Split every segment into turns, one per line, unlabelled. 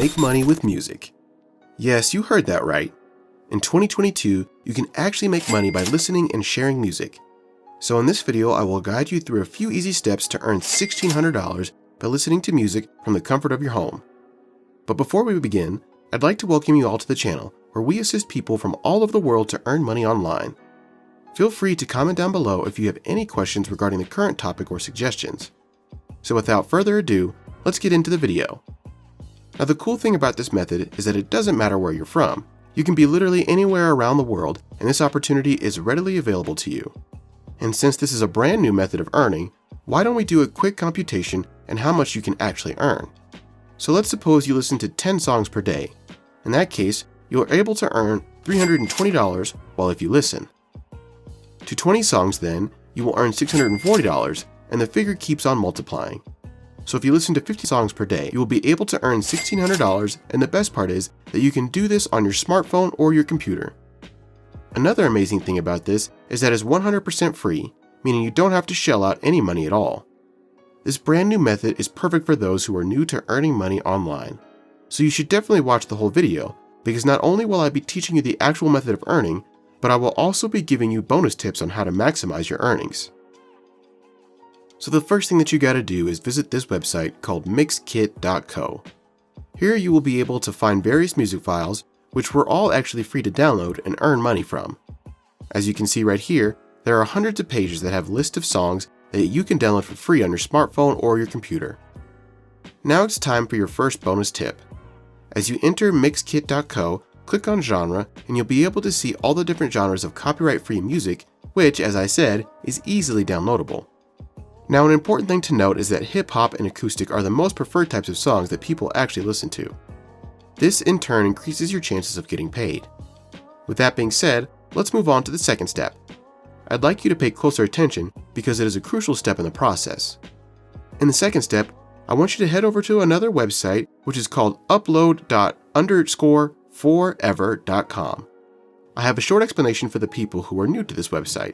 make money with music. Yes, you heard that right. In 2022, you can actually make money by listening and sharing music. So in this video, I will guide you through a few easy steps to earn $1,600 by listening to music from the comfort of your home. But before we begin, I'd like to welcome you all to the channel, where we assist people from all over the world to earn money online. Feel free to comment down below if you have any questions regarding the current topic or suggestions. So without further ado, let's get into the video. Now the cool thing about this method is that it doesn't matter where you're from. You can be literally anywhere around the world, and this opportunity is readily available to you. And since this is a brand new method of earning, why don't we do a quick computation and how much you can actually earn? So let's suppose you listen to 10 songs per day. In that case, you're able to earn $320 while if you listen. To 20 songs then, you will earn $640, and the figure keeps on multiplying. So if you listen to 50 songs per day, you will be able to earn $1,600, and the best part is that you can do this on your smartphone or your computer. Another amazing thing about this is that it's 100% free, meaning you don't have to shell out any money at all. This brand new method is perfect for those who are new to earning money online. So you should definitely watch the whole video, because not only will I be teaching you the actual method of earning, but I will also be giving you bonus tips on how to maximize your earnings. So the first thing that you gotta do is visit this website called mixkit.co. Here you will be able to find various music files, which were all actually free to download and earn money from. As you can see right here, there are hundreds of pages that have lists of songs that you can download for free on your smartphone or your computer. Now it's time for your first bonus tip. As you enter mixkit.co, click on genre, and you'll be able to see all the different genres of copyright-free music, which, as I said, is easily downloadable. Now, an important thing to note is that hip-hop and acoustic are the most preferred types of songs that people actually listen to. This, in turn, increases your chances of getting paid. With that being said, let's move on to the second step. I'd like you to pay closer attention because it is a crucial step in the process. In the second step, I want you to head over to another website, which is called upload._forever.com. I have a short explanation for the people who are new to this website.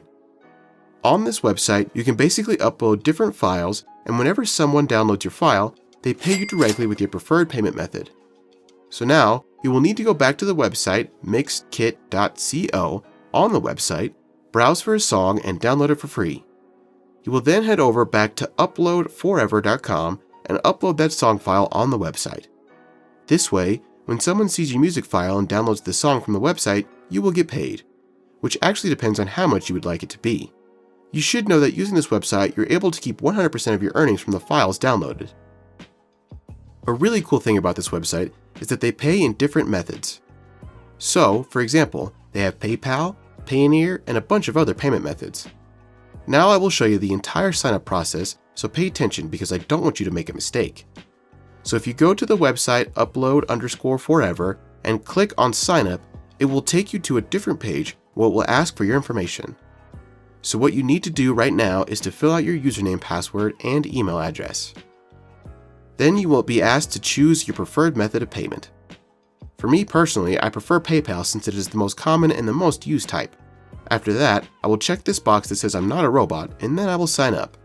On this website, you can basically upload different files, and whenever someone downloads your file, they pay you directly with your preferred payment method. So now, you will need to go back to the website mixkit.co on the website, browse for a song, and download it for free. You will then head over back to uploadforever.com and upload that song file on the website. This way, when someone sees your music file and downloads the song from the website, you will get paid, which actually depends on how much you would like it to be. You should know that using this website, you're able to keep 100% of your earnings from the files downloaded. A really cool thing about this website is that they pay in different methods. So, for example, they have PayPal, Payoneer, and a bunch of other payment methods. Now I will show you the entire sign-up process, so pay attention because I don't want you to make a mistake. So if you go to the website upload_forever and click on sign up, it will take you to a different page where it will ask for your information. So what you need to do right now is to fill out your username, password, and email address. Then you will be asked to choose your preferred method of payment. For me personally, I prefer PayPal since it is the most common and the most used type. After that, I will check this box that says I'm not a robot, and then I will sign up.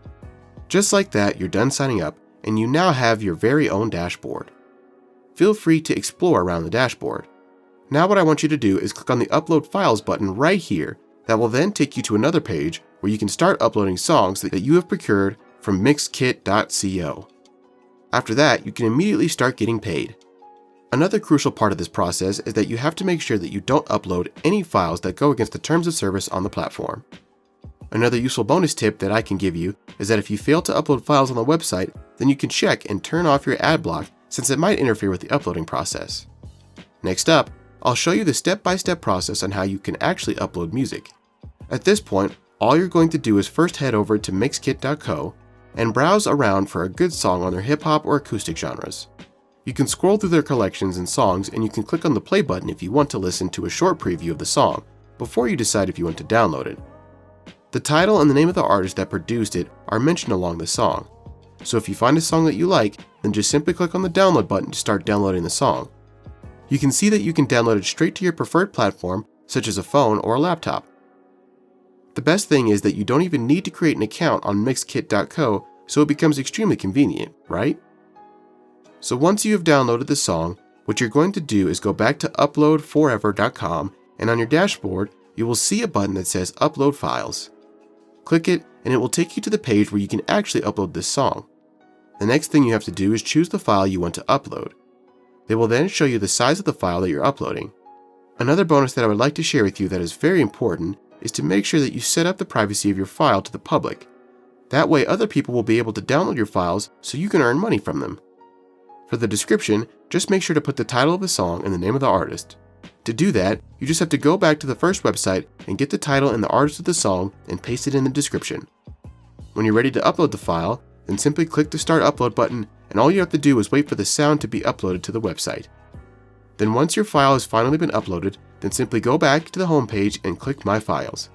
Just like that, you're done signing up, and you now have your very own dashboard. Feel free to explore around the dashboard. Now what I want you to do is click on the Upload Files button right here. That will then take you to another page where you can start uploading songs that you have procured from mixkit.co. After that, you can immediately start getting paid. Another crucial part of this process is that you have to make sure that you don't upload any files that go against the terms of service on the platform. Another useful bonus tip that I can give you is that if you fail to upload files on the website, then you can check and turn off your ad block since it might interfere with the uploading process. Next up, I'll show you the step-by-step process on how you can actually upload music. At this point, all you're going to do is first head over to mixkit.co and browse around for a good song on their hip-hop or acoustic genres. You can scroll through their collections and songs, and you can click on the play button if you want to listen to a short preview of the song before you decide if you want to download it. The title and the name of the artist that produced it are mentioned along the song. So if you find a song that you like, then just simply click on the download button to start downloading the song. You can see that you can download it straight to your preferred platform, such as a phone or a laptop. The best thing is that you don't even need to create an account on mixkit.co, so it becomes extremely convenient, right? So once you have downloaded the song, what you're going to do is go back to uploadforever.com, and on your dashboard, you will see a button that says Upload Files. Click it and it will take you to the page where you can actually upload this song. The next thing you have to do is choose the file you want to upload. They will then show you the size of the file that you're uploading. Another bonus that I would like to share with you that is very important is to make sure that you set up the privacy of your file to the public. That way other people will be able to download your files so you can earn money from them. For the description, just make sure to put the title of the song and the name of the artist. To do that, you just have to go back to the first website and get the title and the artist of the song and paste it in the description. When you're ready to upload the file, then simply click the Start Upload button, and all you have to do is wait for the sound to be uploaded to the website. Then once your file has finally been uploaded, then simply go back to the home page and click My Files.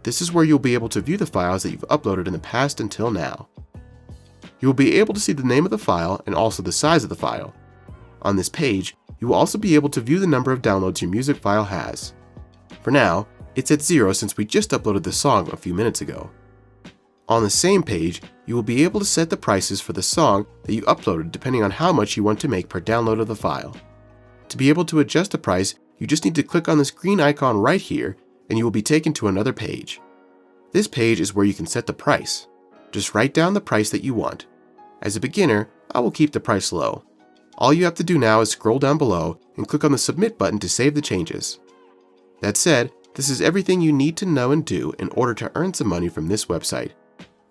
This is where you'll be able to view the files that you've uploaded in the past until now. You will be able to see the name of the file and also the size of the file. On this page, you will also be able to view the number of downloads your music file has. For now, it's at 0 since we just uploaded the song a few minutes ago. On the same page, you will be able to set the prices for the song that you uploaded depending on how much you want to make per download of the file. To be able to adjust the price, you just need to click on this green icon right here and you will be taken to another page. This page is where you can set the price. Just write down the price that you want. As a beginner, I will keep the price low. All you have to do now is scroll down below and click on the Submit button to save the changes. That said, this is everything you need to know and do in order to earn some money from this website.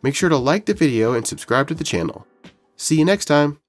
Make sure to like the video and subscribe to the channel. See you next time!